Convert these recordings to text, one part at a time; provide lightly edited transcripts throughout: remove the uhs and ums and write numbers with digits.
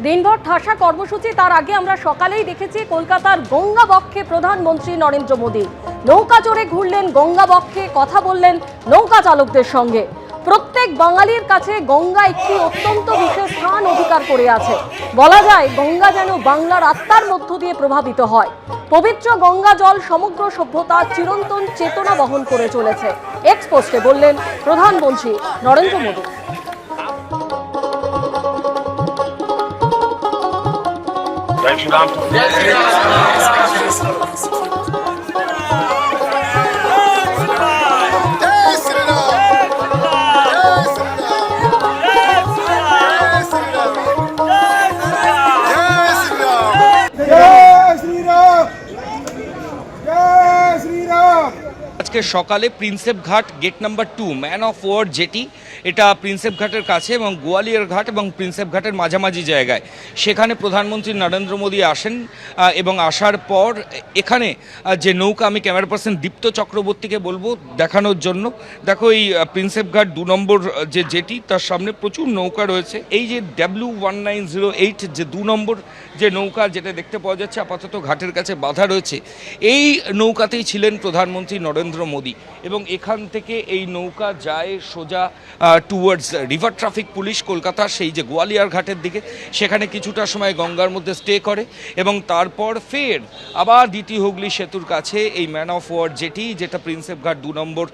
দিনভর ঠাসা কর্মসূচি। তার আগে আমরা সকালেই দেখেছি কলকাতার গঙ্গা বক্ষে প্রধানমন্ত্রী নরেন্দ্র মোদী নৌকা চড়ে ঘুরলেন গঙ্গা বক্ষে, কথা বললেন নৌকা চালকদের সঙ্গে। প্রত্যেক বাঙালির কাছে গঙ্গা একটি অত্যন্ত বিশেষ স্থান অধিকার করে আছে। বলা যায় গঙ্গা যেন বাংলার আত্মার মধ্য দিয়ে প্রভাবিত হয়। পবিত্র গঙ্গা জল সমগ্র সভ্যতার চিরন্তন চেতনা বহন করে চলেছে, এক্স পোস্টে বললেন প্রধানমন্ত্রী নরেন্দ্র মোদী। जय श्री राम। जय श्री राम। আজকে সকালে Prinsep Ghat gate number 2 man of war jetty, এটা প্রিন্সেপ ঘাটের কাছে এবং গোয়ালিয়র ঘাট এবং প্রিন্সেপ ঘাটের মাঝামাঝি জায়গায়, সেখানে প্রধানমন্ত্রী নরেন্দ্র মোদী আসেন এবং আসার পর এখানে যে নৌকা, আমি ক্যামেরা পার্সন দীপ্ত চক্রবর্তীকে বলবো দেখানোর জন্য। দেখো এই প্রিন্সেপ ঘাট 2 নম্বর যে জেটি, তার সামনে প্রচুর নৌকা রয়েছে। এই যে W1908 যে 2 নম্বর যে নৌকা, যেটা দেখতে পাওয়া যাচ্ছে আপাতত ঘাটের কাছে বাঁধা রয়েছে, এই নৌকাতেই ছিলেন প্রধানমন্ত্রী নরেন্দ্র মোদী। এবং এখান থেকে এই নৌকা যায় সোজা towards river traffic police Kolkata, সেই যে গোয়ালিয়র ঘাটের দিকে। সেখানে কিছুটা সময় গঙ্গার মধ্যে স্টে করে এবং তারপর ফের আবার দ্বিতীয় হুগলি সেতুর কাছে এই ম্যান অফ ওয়ার জেটি, যেটা প্রিন্সেপ ঘাট 2 নম্বর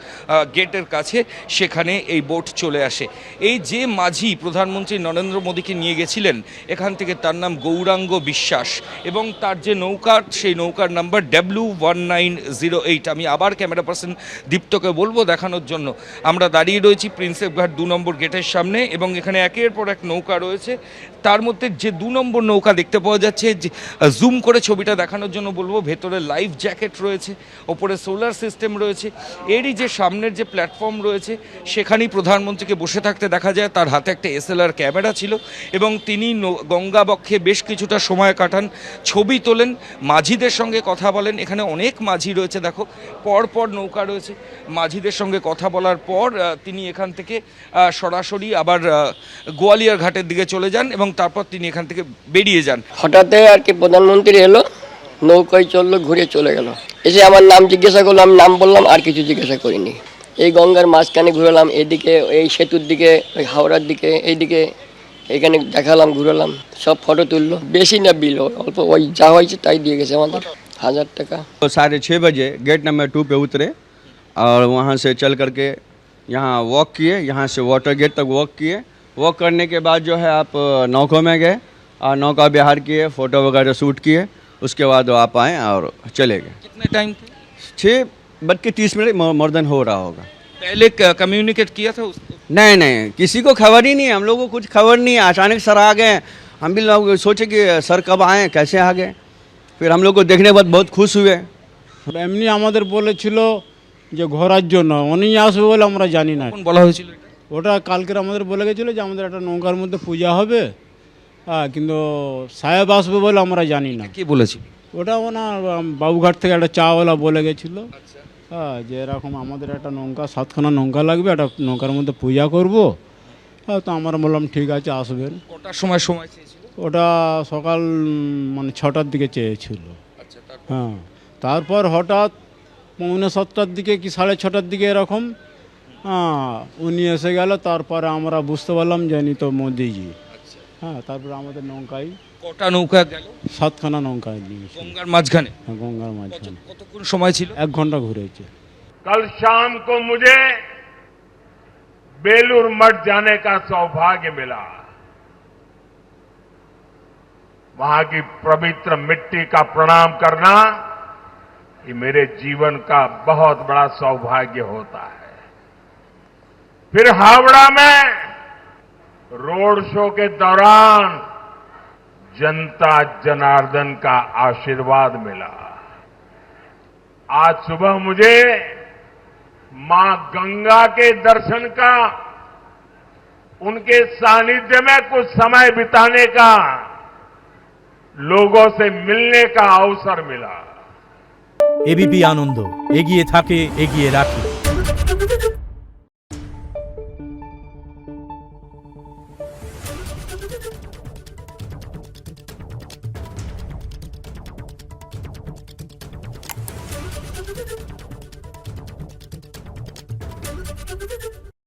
গেটের কাছে, সেখানে এই বোট চলে আসে। এই যে মাঝি প্রধানমন্ত্রী নরেন্দ্র মোদীকে নিয়ে গেছিলেন এখান থেকে, তার নাম গৌরাঙ্গ বিশ্বাস, এবং তার যে নৌকা, সেই নৌকার নাম্বার W1908। আমি আবার ক্যামেরা পার্সন দীপ্তকে বলবো দেখানোর জন্য। আমরা দাঁড়িয়ে রয়েছি প্রিন্সেপ ঘাট 2 নম্বর গেটের সামনে এবং এখানে একের পর এক নৌকা রয়েছে। তার মধ্যে যে 2 নম্বর নৌকা দেখতে পাওয়া যাচ্ছে, যে জুম করে ছবিটা দেখানোর জন্য বলবো, ভেতরে লাইফ জ্যাকেট রয়েছে, ওপরে সোলার সিস্টেম রয়েছে। এরই যে সামনের যে প্ল্যাটফর্ম রয়েছে, সেখানেই প্রধানমন্ত্রীকে বসে থাকতে দেখা যায়। তার হাতে একটা SLR ক্যামেরা ছিল এবং তিনি গঙ্গা বক্ষে বেশ কিছুটা সময় কাটান, ছবি তোলেন, মাঝিদের সঙ্গে কথা বলেন। এখানে অনেক মাঝি রয়েছে, দেখো পরপর নৌকা রয়েছে। মাঝিদের সঙ্গে কথা বলার পর তিনি এখান থেকে সরাসরি আবার গোয়ালিয়র ঘাটের দিকে চলে যান এবং তারপর তিনি এখান থেকে বেরিয়ে যান। হঠাৎ আর কি প্রধানমন্ত্রী এলো, নৌকায় চললো, ঘুরে চলে গেল। এসে আমার নাম জিজ্ঞাসা করলো, আমি নাম বললাম, আর কিছু জিজ্ঞাসা করিনি। এই গঙ্গার মাঝখানে ঘুরালাম, এদিকে এই সেতুর দিকে, ওই হাওড়ার দিকে, এইদিকে এখানে দেখালাম, ঘুরালাম, সব ফটো তুললো। বেশি না বিল, অল্প, ওই যা হয়েছে তাই দিয়ে গেছে আমাদের 1000 টাকা। तो 6:30 बजे गेट नंबर 2 पे उतरे और वहाँ से चल करके यहाँ वॉक किए, यहाँ से वाटर गेट तक वॉक किए। वॉक करने के बाद जो है आप नौकों में गए और नौका विहार किए, फ़ोटो वगैरह शूट किए। उसके बाद आप आए और चले गए। कितने टाइम थे? 6:30 मोर देन हो रहा होगा। पहले कम्युनिकेट किया था उसको? नहीं, किसी को खबर ही नहीं है, हम लोगों को कुछ खबर नहीं है। अचानक सर आ गए, हम भी लोग सोचे कि सर कब आए, कैसे आ गए। फिर हम लोग को देखने के बाद बहुत खुश हुए। এমনি আমাদের বলেছিল যে ঘোরার জন্য, উনি আসবে বলে আমরা জানি না। কখন বলা হয়েছিল এটা? ওটা কালকের আমাদের বলে গেছিলো যে আমাদের একটা নৌকার মধ্যে পূজা হবে, হ্যাঁ, কিন্তু সাহেব আসবে বলে আমরা জানি না। কে বলেছিল? ওটা ওনার বাবুঘাট থেকে একটা চাওয়ালা বলে গেছিলো, হ্যাঁ, যে এরকম আমাদের একটা নৌকা, 7খানা নৌকা লাগবে, একটা নৌকার মধ্যে পূজা করবো। হ্যাঁ, তো আমরা বললাম ঠিক আছে, আসবেন। কটার সময় চেয়েছিল? ওটা সকাল মানে 6টার দিকে চেয়েছিল। আচ্ছা, হ্যাঁ, তারপর হঠাৎ 6:45 দিকে কি 6:30 দিকে এরকম, হ্যাঁ, উনি এসে গেল। তারপরে আমরা বুঝতে পারলাম যে ইনি তো মোদিজি। হ্যাঁ, তারপরে আমাদের নৌকায় কটা নৌকা গেল? 7খানা নৌকায় নিয়েছি। গঙ্গার মাঝখানে? হ্যাঁ, গঙ্গার মাঝখানে। কতক্ষণ সময় ছিল? 1 ঘন্টা ঘুরেছে। कल शाम को मुझे बेलूर मठ जाने का सौभाग्य मिला। वहां की पवित्र मिट्टी का प्रणाम करना, ये मेरे जीवन का बहुत बड़ा सौभाग्य होता है। फिर हावड़ा में रोड शो के दौरान जनता जनार्दन का आशीर्वाद मिला। आज सुबह मुझे मां गंगा के दर्शन का, उनके सानिध्य में कुछ समय बिताने का, लोगों से मिलने का अवसर मिला। एबीपी आनंद एगिए थाके एगिए राखे।